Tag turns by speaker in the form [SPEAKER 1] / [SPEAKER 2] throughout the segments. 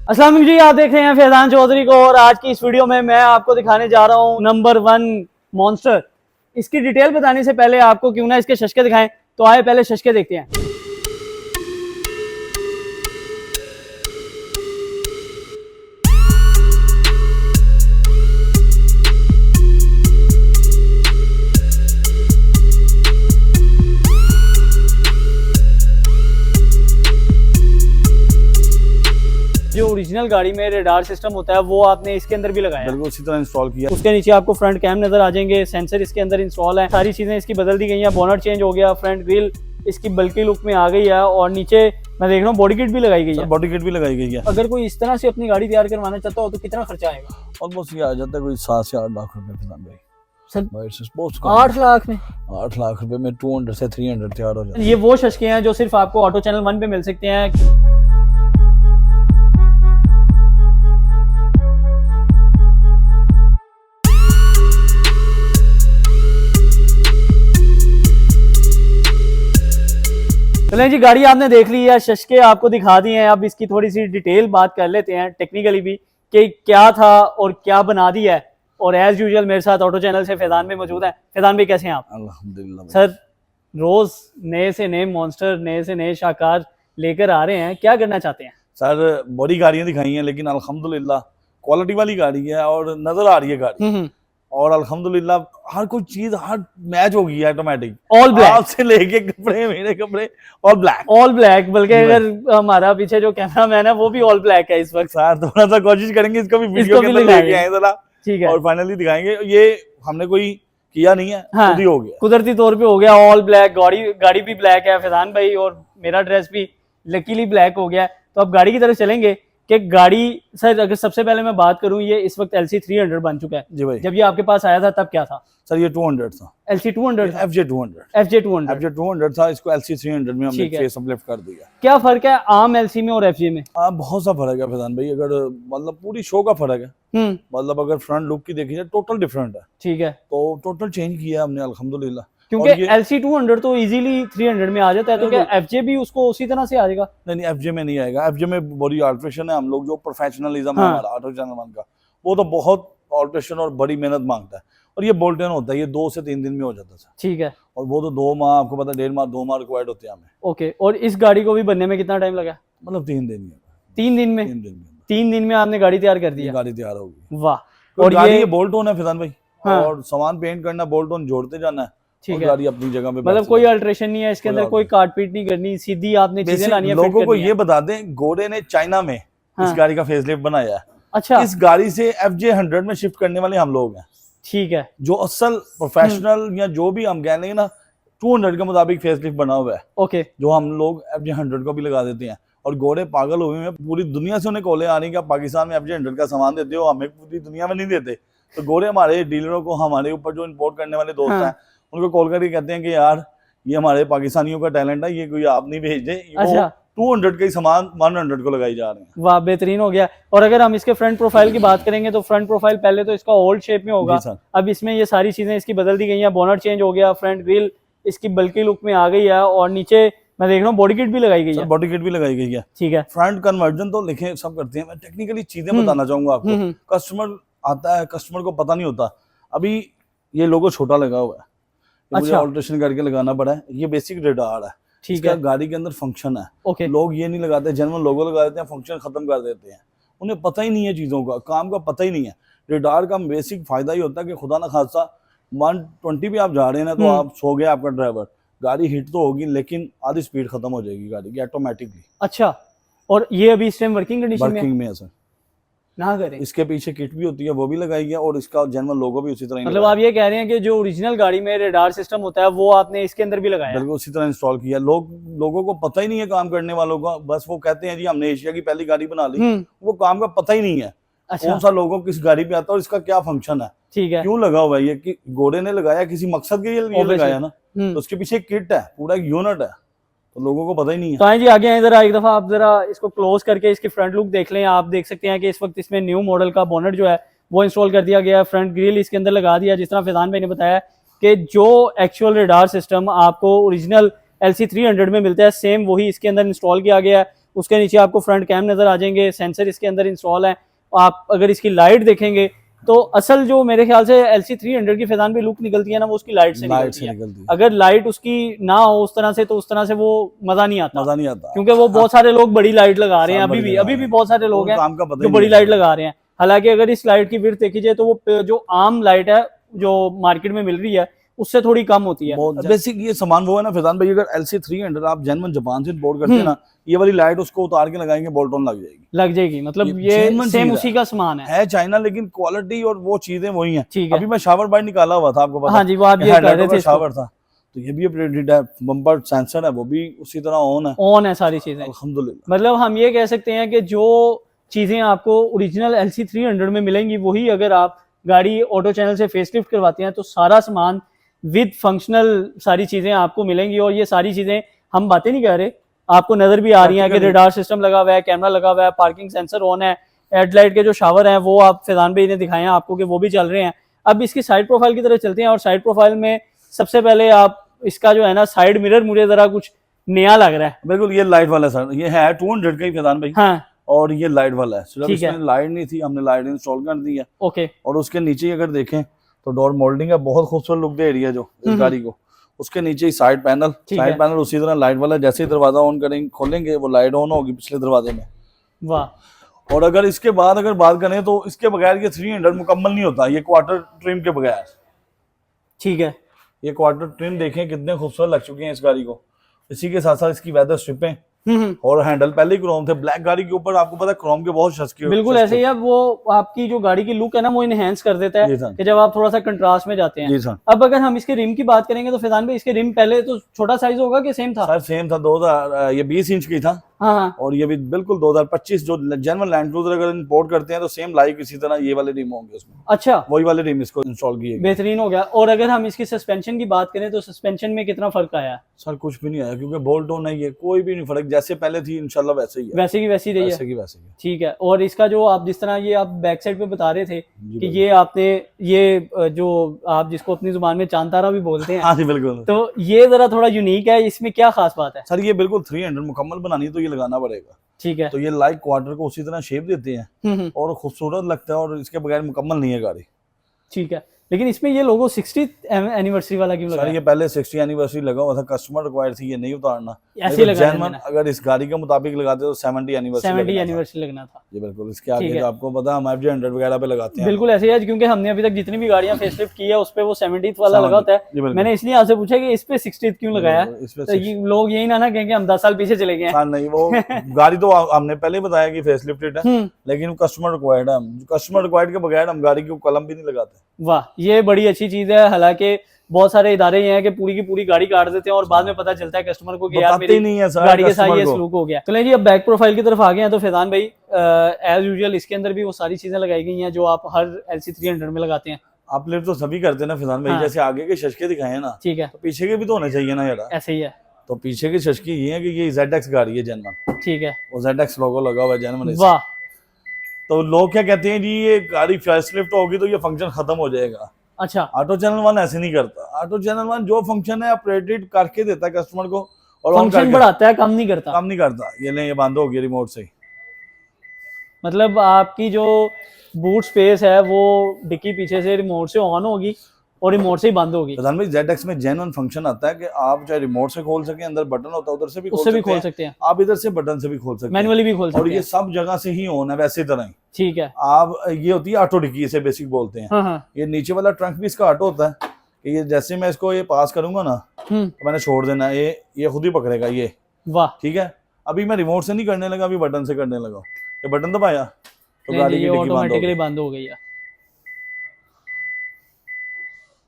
[SPEAKER 1] अस्सलाम वालेकुम जी, आप देख रहे हैं फैजान चौधरी को और आज की इस वीडियो में मैं आपको दिखाने जा रहा हूँ नंबर 1 मॉन्स्टर। इसकी डिटेल बताने से पहले आपको क्यों ना इसके शशके दिखाएं, तो आए पहले शशके देखते हैं। जो ओरिजिनल गाड़ी में रेडार सिस्टम होता है वो आपने इसके अंदर भी लगाया,
[SPEAKER 2] बिल्कुल उसी तरह इंस्टॉल किया।
[SPEAKER 1] उसके नीचे आपको फ्रंट कैम नजर आ जाएंगे, सेंसर इसके अंदर इंस्टॉल है, सारी चीजें इसकी बदल दी गई हैं, बोनट चेंज हो गया, फ्रंट ग्रिल इसकी बल्कि लुक में आ गई है और नीचे मैं देख रहा हूँ बॉडी किट भी लगाई गई है।
[SPEAKER 2] बॉडी किट भी लगाई गई है।
[SPEAKER 1] अगर कोई इस तरह से अपनी गाड़ी तैयार करवाना चाहता हो तो कितना खर्चा आएगा?
[SPEAKER 2] ऑलमोस्ट ये आ जाता है कोई 7 से 8 लाख रुपए फिजान भाई।
[SPEAKER 1] सर 8 लाख में
[SPEAKER 2] 8 लाख रुपए में 200 से 300 तैयार हो जाता है।
[SPEAKER 1] ये वो शशके हैं जो सिर्फ आपको ऑटो चैनल 1 पे मिल सकते हैं। चलें जी, गाड़ी आपने देख ली है, शशके आपको दिखा दिए हैं। अब इसकी थोड़ी सी डिटेल बात कर लेते हैं टेक्निकली भी कि क्या था और क्या बना दिया है। और एज यूजुअल मेरे साथ ऑटो चैनल से फैजान भी मौजूद है। फैजान भाई कैसे हैं आप?
[SPEAKER 2] अल्हम्दुलिल्लाह
[SPEAKER 1] सर, रोज नए से नए मॉन्स्टर, नए से नए शाकार लेकर आ रहे हैं, क्या करना चाहते हैं?
[SPEAKER 2] सर बड़ी गाड़ियां दिखाई हैं लेकिन अल्हम्दुलिल्लाह क्वालिटी वाली गाड़ी है और नजर आ रही है गाड़ी। और अल्हम्दुलिल्लाह हर कोई चीज हर मैच हो गई है ऑटोमेटिक।
[SPEAKER 1] ऑल ब्लैक
[SPEAKER 2] से लेके कपड़े, मेरे कपड़े ऑल ब्लैक।
[SPEAKER 1] ऑल ब्लैक, बल्कि अगर हमारा पीछे जो कैमरामैन है वो भी ऑल ब्लैक है इस वक्त।
[SPEAKER 2] सर थोड़ा सा कोशिश करेंगे इसको भी वीडियो के अंदर लेके आए जरा,
[SPEAKER 1] ठीक है,
[SPEAKER 2] और फाइनली दिखाएंगे। ये हमने कोई किया नहीं है,
[SPEAKER 1] हाँ,
[SPEAKER 2] खुद ही हो गया,
[SPEAKER 1] कुदरती तौर पे हो गया। ऑल ब्लैक गाड़ी भी ब्लैक है फैजान भाई, और मेरा ड्रेस भी लकीली ब्लैक हो गया। तो अब गाड़ी की तरफ चलेंगे कि गाड़ी, सर अगर सबसे पहले मैं बात करूं, ये इस वक्त LC 300 बन चुका है
[SPEAKER 2] जी भाई।
[SPEAKER 1] जब ये आपके पास आया था तब क्या था?
[SPEAKER 2] सर ये 200 था।
[SPEAKER 1] LC 200 था?
[SPEAKER 2] FJ 200 था। इसको LC 300 में हमने फेस अपलिफ्ट कर दिया।
[SPEAKER 1] क्या फर्क है आम LC में और FJ में?
[SPEAKER 2] बहुत सा फर्क है फैजान भाई, अगर मतलब पूरी शो का फर्क है। मतलब अगर फ्रंट लुक की देखी जाए टोटल डिफरेंट है। ठीक है, तो टोटल चेंज किया हमने अल्हम्दुलिल्लाह।
[SPEAKER 1] क्योंकि LC 200 तो इजीली 300 में आ जाता है, तो क्या FJ भी उसको उसी तरह से आ जाएगा?
[SPEAKER 2] नहीं, FJ में नहीं आएगा। FJ में बड़ी अल्ट्रेशन है। हम लोग जो प्रोफेशनलिज्म है हमारा ऑटो चैनल 1 का, वो तो बहुत अल्ट्रेशन और बड़ी मेहनत मांगता है। और ये बोल्ट ऑन होता है, ये 2 से 3 दिन में हो जाता है। ठीक है, और वो तो 2 माह, आपको पता 1.5 माह 2 माह रिक्वायर्ड होते हैं हमें। ओके, और इस गाड़ी को भी बनने में कितना टाइम लगा? मतलब 3 दिन में। 3 दिन में 3 दिन में आपने गाड़ी तैयार कर दी? गाड़ी तैयार होगी। वाह। और ये बोल्ट ऑन है फैजान भाई, और सामान पेंट करना, बोल्ट ऑन जोड़ते जाना है। ठीक है, गाड़ी अपनी जगह पे, मतलब कोई अल्ट्रेशन नहीं है इसके अंदर, कोई काट पीट नहीं करनी, सीधी आपने चीजें लानी है। लोगों को ये बता दें, गोरे ने चाइना में इस गाड़ी का फेसलिफ्ट बनाया है। अच्छा, इस गाड़ी से FJ 100 में शिफ्ट करने वाले हम लोग हैं। ठीक है, जो असल प्रोफेशनल या जो भी हम कह लेंगे ना 200 के मुताबिक फेसलिफ्ट बना हुआ है। ओके, जो हम लोग FJ 100 को भी लगा देते हैं। और गोरे पागल हुए हैं, पूरी दुनिया से उन्हें कॉलें आ रही कि आप पाकिस्तान में FJ 100 का सामान देते हो, हमें पूरी दुनिया में नहीं देते। तो गोरे हमारे डीलरों को, हमारे ऊपर जो इम्पोर्ट करने वाले दोस्त हैं, उनको कॉल करके कहते हैं कि यार ये हमारे पाकिस्तानियों का टैलेंट है, ये कोई आप नहीं भेज दे। अच्छा, 200 का ही सामान 100 को लगाई जा रहे हैं। वाह, बेहतरीन हो गया। और अगर हम इसके फ्रंट प्रोफाइल की बात करेंगे तो फ्रंट प्रोफाइल पहले तो इसका ओल्ड शेप में होगा, अब इसमें ये सारी चीजें इसकी बदल दी गई हैं, बोनट चेंज हो गया, फ्रंट ग्रिल इसकी बल्कि लुक में आ गई है, और नीचे मैं देख रहा हूँ बॉडी किट भी लगाई गई है। बॉडी किट भी लगाई गई है। ठीक है, फ्रंट कन्वर्जन तो लिखे सब करते हैं, मैं टेक्निकली चीजें बताना चाहूंगा आपको। कस्टमर आता है, कस्टमर को पता नहीं होता। अभी ये लोगो छोटा लगा हुआ है, मुझे ऑल्ट्रेशन करके लगाना पड़ा है। ये बेसिक रेडार है। ठीक है, गाड़ी के अंदर फंक्शन है। ओके, लोग ये नहीं लगाते, जनरल लोगो लगा देते हैं, फंक्शन खत्म कर देते हैं। उन्हें पता ही नहीं है चीजों का, काम का पता ही नहीं है। रेडार का बेसिक फायदा ही होता है कि खुदा ना खासा 120 पे आप जा रहे हैं ना, तो आप सो गए, आपका ड्राइवर, गाड़ी हिट तो होगी लेकिन आधी स्पीड खत्म हो जाएगी गाड़ी की ऑटोमेटिकली। अच्छा, और ये अभी इस टाइम वर्किंग कंडीशन में है सर? ना करें, इसके पीछे किट भी होती है, वो भी लगाई है, और इसका जनरल लोगो भी उसी तरह। मतलब आप ये कह रहे हैं कि जो ओरिजिनल गाड़ी में रेडार सिस्टम होता है वो आपने इसके अंदर भी लगाया? बिल्कुल उसी तरह इंस्टॉल किया। लोगों को पता ही नहीं है काम करने वालों का, बस वो कहते हैं जी हमने एशिया की पहली गाड़ी बना ली, वो काम का पता ही नहीं है। अच्छा, कौन सा लोगो किस गाड़ी पे आता है और इसका क्या फंक्शन है। ठीक है, क्यों लगा हुआ है ये, कि घोड़े ने लगाया किसी मकसद के लिए लगाया ना, तो उसके पीछे किट है, पूरा यूनिट है, तो लोगों को पता ही नहीं है। तो आए जी आगे आए, जरा एक दफा आप जरा इसको क्लोज करके इसकी फ्रंट लुक देख लें। आप देख सकते हैं कि इस वक्त इसमें न्यू मॉडल का बोनट जो है वो इंस्टॉल कर दिया गया है, फ्रंट ग्रिल इसके अंदर लगा दिया। जिस तरह फैजान भाई ने बताया कि जो एक्चुअल रेडार सिस्टम आपको ओरिजिनल LC 300 में मिलता है, सेम वही इसके अंदर इंस्टॉल किया गया है।
[SPEAKER 1] उसके नीचे आपको फ्रंट कैम नजर आ जाएंगे, सेंसर इसके अंदर इंस्टॉल है। आप अगर इसकी लाइट देखेंगे तो असल जो मेरे ख्याल से LC300 की फैजान भी लुक निकलती है ना, वो उसकी लाइट से निकलती है। अगर लाइट उसकी ना हो उस तरह से तो उस तरह से वो मजा नहीं आता, क्योंकि वो बहुत सारे लोग बड़ी लाइट लगा रहे हैं, अभी भी बहुत सारे लोग हैं जो बड़ी लाइट लगा रहे हैं। हालांकि अगर इस लाइट की विड्थ देखी जाए तो वो जो आम लाइट है जो मार्केट में मिल रही है उससे थोड़ी कम होती है।
[SPEAKER 2] बेसिक ये सामान वो है ना फैजान भाई, अगर LC300 आप जेन्युइन जापान से इंपोर्ट करते हैं ना, ये वाली लाइट उसको उतार के लगाएंगे बोल्ट-ऑन लग जाएगी,
[SPEAKER 1] मतलब ये सेम उसी का सामान है
[SPEAKER 2] चाइना, लेकिन क्वालिटी और वो चीजें वही हैं। अभी मैं शावर बाइट निकाला हुआ था, आपको पता?
[SPEAKER 1] हाँ जी, वो आप ये कह रहे थे
[SPEAKER 2] शावर था, तो ये भी अपडेटेड है, बम्पर सेंसर है वो भी उसी तरह ऑन है
[SPEAKER 1] सारी चीजें
[SPEAKER 2] अल्हम्दुलिल्लाह।
[SPEAKER 1] मतलब हम ये कह सकते हैं कि जो चीजें आपको ओरिजिनल LC300 में मिलेंगी वही अगर आप गाड़ी ऑटो चैनल से फेसलिफ्ट करवाते हैं तो सारा सामान विद फंक्शनल सारी चीजें आपको मिलेंगी। और ये सारी चीजें हम बातें नहीं कर रहे, आपको नजर भी आ रही है कि रेडार सिस्टम लगा हुआ है, कैमरा लगा हुआ है, पार्किंग सेंसर ऑन है, हेडलाइट के जो शावर हैं वो आप फैजान भाई ने दिखाए हैं आपको कि वो भी चल रहे हैं। अब इसकी साइड प्रोफाइल की तरफ चलते हैं, और साइड प्रोफाइल में सबसे पहले आप इसका जो है ना साइड मिरर मुझे जरा कुछ नया लग रहा है।
[SPEAKER 2] बिल्कुल, ये लाइट वाला सर, ये है 200 का ही फैजान भाई।
[SPEAKER 1] हाँ,
[SPEAKER 2] और ये लाइट वाला है, सिर्फ इसमें लाइट नहीं थी, हमने लाइट इंस्टॉल कर दी है।
[SPEAKER 1] ओके।
[SPEAKER 2] और उसके नीचे अगर देखें तो डोर मोल्डिंग है, बहुत खूबसूरत लुक दे रही है जो इस गाड़ी को। उसके नीचे ही साइड पैनल उसी तरह लाइट वाला, जैसे ही दरवाजा ऑन करेंगे खोलेंगे वो लाइट ऑन होगी पिछले दरवाजे में।
[SPEAKER 1] वाह।
[SPEAKER 2] और अगर इसके बाद अगर बात करें तो इसके बगैर ये 300 मुकम्मल नहीं होता, ये क्वार्टर ट्रिम के बगैर।
[SPEAKER 1] ठीक है,
[SPEAKER 2] ये क्वार्टर ट्रिम देखें कितने खूबसूरत लग चुके हैं इस गाड़ी को। इसी के साथ साथ इसकी वेदर स्ट्रिपें और हैंडल पहले ही क्रोम थे, ब्लैक गाड़ी के ऊपर आपको पता है क्रोम के बहुत शस्की।
[SPEAKER 1] बिल्कुल ऐसे ही है, वो आपकी जो गाड़ी की लुक है ना वो इनहेंस कर देता है कि जब आप थोड़ा सा कंट्रास्ट में जाते हैं। अब अगर हम इसके रिम की बात करेंगे तो फैजान भाई इसके रिम पहले तो छोटा साइज होगा कि सेम था?
[SPEAKER 2] सर सेम था, 2000 ये 20 इंच की था।
[SPEAKER 1] हाँ।
[SPEAKER 2] और ये भी बिल्कुल 2025 जो जेन्युइन लैंड क्रूजर अगर इंपोर्ट करते हैं तो सेम लाइक इसी तरह ये वाले रिम होंगे उसमें।
[SPEAKER 1] अच्छा,
[SPEAKER 2] वही वाले रिम इसको इंस्टॉल किए,
[SPEAKER 1] बेहतरीन हो गया। और अगर हम इसकी सस्पेंशन की बात करें तो सस्पेंशन में कितना फर्क आया?
[SPEAKER 2] सर कुछ भी नहीं आया, क्योंकि बोल्ट ऑन है, ये कोई भी नहीं फर्क, जैसे पहले थी इंशाल्लाह वैसे ही है,
[SPEAKER 1] वैसे की वैसी रही है। ठीक है। और इसका जो आप जिस तरह ये आप बैक साइड पे बता रहे थे कि ये आपने ये जो आप जिसको अपनी जुबान में चांतारा भी बोलते हैं,
[SPEAKER 2] हाँ जी बिल्कुल, तो
[SPEAKER 1] ये जरा थोड़ा यूनिक है, इसमें क्या खास बात है?
[SPEAKER 2] सर ये बिल्कुल 300 मुकम्मल बनानी है तो ये लगाना पड़ेगा।
[SPEAKER 1] ठीक है।
[SPEAKER 2] तो ये लाइक क्वार्टर को उसी तरह शेप देते हैं और खूबसूरत लगता है, और इसके बगैर मुकम्मल नहीं है गाड़ी।
[SPEAKER 1] ठीक है, लेकिन इसमें ये लोगो 60th एनिवर्सरी वाला क्यों लगा?
[SPEAKER 2] ये पहले 60 एनिवर्सरी लगा हुआ था, कस्टमर रिक्वायर्ड थी ये नहीं उतारना,
[SPEAKER 1] ऐसे लगाना।
[SPEAKER 2] अगर इस गाड़ी के मुताबिक लगाते तो 70 एनिवर्सरी
[SPEAKER 1] लगना था।
[SPEAKER 2] ये बिल्कुल इसके आगे तो आपको पता हम FJ100 वगैरह पे लगाते हैं।
[SPEAKER 1] बिल्कुल ऐसे ही, क्योंकि हमने अभी तक जितनी भी गाड़ियां फेसलिफ्ट की है उस पे वो 70th वाला लगा होता है। मैंने इसलिए आपसे पूछा कि इस पे 60th क्यों लगाया, तो ये लोग यही ना कहें कि हम 10 साल पीछे चले गए हैं।
[SPEAKER 2] नहीं, वो गाड़ी तो हमने पहले बताया कि फेसलिफ्टेड है, लेकिन कस्टमर रिक्वायर्ड है, कस्टमर रिक्वायर्ड के बगैर हम गाड़ी को कलम भी नहीं लगाते।
[SPEAKER 1] वाह, ये बड़ी अच्छी चीज है। हालांकि बहुत सारे इदारे ये हैं कि पूरी की पूरी गाड़ी काट देते हैं और बाद में पता चलता है कस्टमर को कि यार मेरी गाड़ी के साथ ये सलूक हो गया। चलें जी, अब बैक प्रोफाइल की तरफ आ गए हैं तो फैजान भाई एज यूजुअल इसके अंदर भी वो सारी चीजें लगाई गई हैं जो आप हर LC300 में लगाते हैं।
[SPEAKER 2] आप लेट तो सभी करते हैं ना फैजान भाई, जैसे आगे के शशके दिखाए हैं ना, ठीक है, तो पीछे के भी तो होने चाहिए ना यार।
[SPEAKER 1] ऐसे ही है, तो
[SPEAKER 2] पीछे की शशकी ये है कि ये ZX गाड़ी है जेन्युइन,
[SPEAKER 1] ठीक है,
[SPEAKER 2] वो ZX लोगो लगा हुआ है जेन्युइन।
[SPEAKER 1] वाह।
[SPEAKER 2] तो लोग क्या कहते हैं जी ये गाड़ी फेसलिफ्ट होगी तो ये फंक्शन खत्म हो जाएगा। अच्छा, ऑटो चैनल 1 ऐसे नहीं करता। ऑटो चैनल 1 जो फंक्शन है ऑपरेटेड करके देता है कस्टमर को, और
[SPEAKER 1] फंक्शन बढ़ाता है, कम नहीं करता।
[SPEAKER 2] ये नहीं, ये बंद हो गया रिमोट से।
[SPEAKER 1] मतलब आपकी जो बूट स्पेस है वो डिक्की पीछे से रिमोट से ऑन होगी और रिमोट से ही बंद होगी।
[SPEAKER 2] प्रधान भाई ZX में जेन्युइन फंक्शन आता है कि आप चाहे रिमोट से खोल सकें, अंदर बटन होता है उधर से भी खोल सकते हैं, आप इधर से बटन से भी खोल सकते हैं, मैनुअली भी खोल सकते हैं, और ये सब जगह से ही ऑन है वैसे तरह ही। ठीक है। आप ये होती है ऑटो डिक्की, इसे बेसिक बोलते हैं। हाँ। ये नीचे वाला ट्रंक भी इसका ऑटो होता है कि ये जैसे मैं इसको ये पास करूंगा ना तो मैंने छोड़ देना, ये खुद ही पकड़ेगा ये। वाह, ठीक है। अभी मैं रिमोट से नहीं करने लगा, अभी बटन से करने लगा, ये बटन दबाया तो गाड़ी की डिक्की ऑटोमेटिकली बंद हो गई है।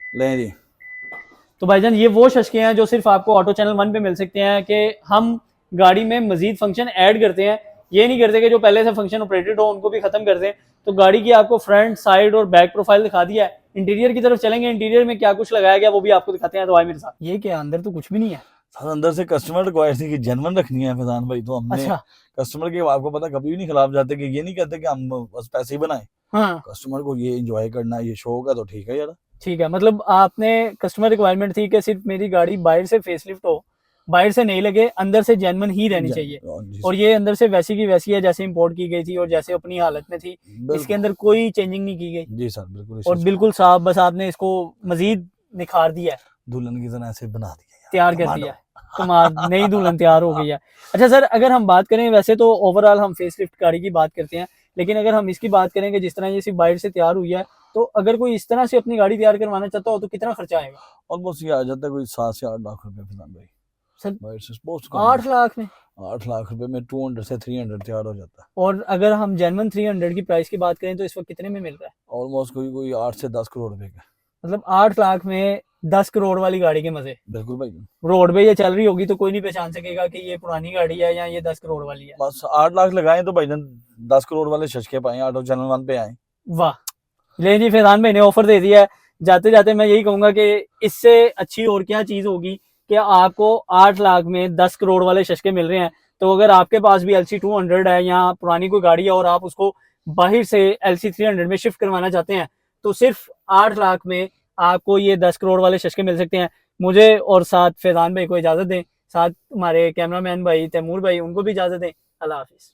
[SPEAKER 2] ले जी। तो भाईजान ये वो शशके हैं जो सिर्फ आपको ऑटो चैनल 1 पे मिल सकते हैं कि हम गाड़ी में मजीद फंक्शन ऐड करते हैं, ये नहीं करते कि जो पहले से फंक्शन ऑपरेटेड हो उनको भी खत्म कर दें। तो गाड़ी की आपको फ्रंट, साइड और बैक प्रोफाइल दिखा दिया है। इंटीरियर की तरफ चलेंगे, इंटीरियर में क्या कुछ लगाया गया वो भी आपको दिखाते हैं। तो आए मेरे साथ। ये क्या अंदर तो कुछ भी नहीं है सर, अंदर से कस्टमर रिक्वायर्ड थी कि जेन्युइन रखनी है फैजान भाई, तो हमने कस्टमर के आपको पता कभी भी नहीं खिलाफ जाते, कि ये नहीं कहते कि हम बस पैसे ही बनाए। हाँ। कस्टमर को ये एंजॉय करना, ये शौक है तो ठीक है यार। ठीक है, मतलब आपने कस्टमर रिक्वायरमेंट थी कि सिर्फ मेरी गाड़ी बाहर से फेसलिफ्ट हो
[SPEAKER 1] बाहर से नहीं लगे, अंदर से जेन्युइन ही रहनी चाहिए।
[SPEAKER 2] जी
[SPEAKER 1] और ये अंदर से वैसी की वैसी है जैसे इंपोर्ट की गई थी और जैसे अपनी हालत में थी, इसके अंदर कोई चेंजिंग नहीं की गई।
[SPEAKER 2] जी सर बिल्कुल।
[SPEAKER 1] और बिल्कुल साफ, बस आपने इसको मजीद निखार दिया है,
[SPEAKER 2] दुल्हन की तरह ऐसे बना दिया,
[SPEAKER 1] तैयार कर दिया, कमाल, नई दुल्हन तैयार हो गई है। अच्छा सर, अगर हम बात करें, वैसे तो ओवरऑल हम फेसलिफ्ट गाड़ी की बात करते हैं, लेकिन अगर हम इसकी बात करें कि जिस तरह ये सिर्फ बाहर से तैयार हुई है, तो अगर कोई इस तरह से अपनी गाड़ी तैयार करवाना चाहता हो तो कितना खर्चा आएगा?
[SPEAKER 2] ऑलमोस्ट ये आ जाता है कोई 7 से 8 लाख रुपए फैजान भाई।
[SPEAKER 1] सर
[SPEAKER 2] भाई से बहुत
[SPEAKER 1] 8 लाख में?
[SPEAKER 2] 8 लाख रुपए में 200 से 300 तैयार हो जाता है।
[SPEAKER 1] और अगर हम जेन्युइन 300 की प्राइस की बात करें तो इस वक्त कितने में मिल रहा है?
[SPEAKER 2] ऑलमोस्ट कोई 8 से 10 करोड़ रुपए का।
[SPEAKER 1] मतलब 8 लाख में 10 करोड़ वाली गाड़ी के मजे।
[SPEAKER 2] बिल्कुल भाई।
[SPEAKER 1] रोड पे ये चल रही होगी तो कोई नहीं पहचान सकेगा कि ये पुरानी गाड़ी है या ये 10 करोड़ वाली है।
[SPEAKER 2] बस 8 लाख लगाएं तो भाई 10 करोड़ वाले शशके पाए, ऑटो चैनल 1 पे आए।
[SPEAKER 1] वाह, ले जी, फैजान भाई ने ऑफर दे दिया है। जाते जाते मैं यही कहूंगा कि इससे अच्छी और क्या चीज होगी कि आपको 8 लाख में 10 करोड़ वाले शशके मिल रहे हैं। तो अगर आपके पास भी LC 200 है या पुरानी कोई गाड़ी है और आप उसको बाहर से LC 300 में शिफ्ट करवाना चाहते हैं, तो सिर्फ 8 लाख में आपको ये 10 करोड़ वाले शशके मिल सकते हैं। मुझे और साथ फैजान भाई को इजाजत दें, साथ हमारे कैमरामैन भाई तैमूर भाई, उनको भी इजाजत दें। अल्लाह हाफिज।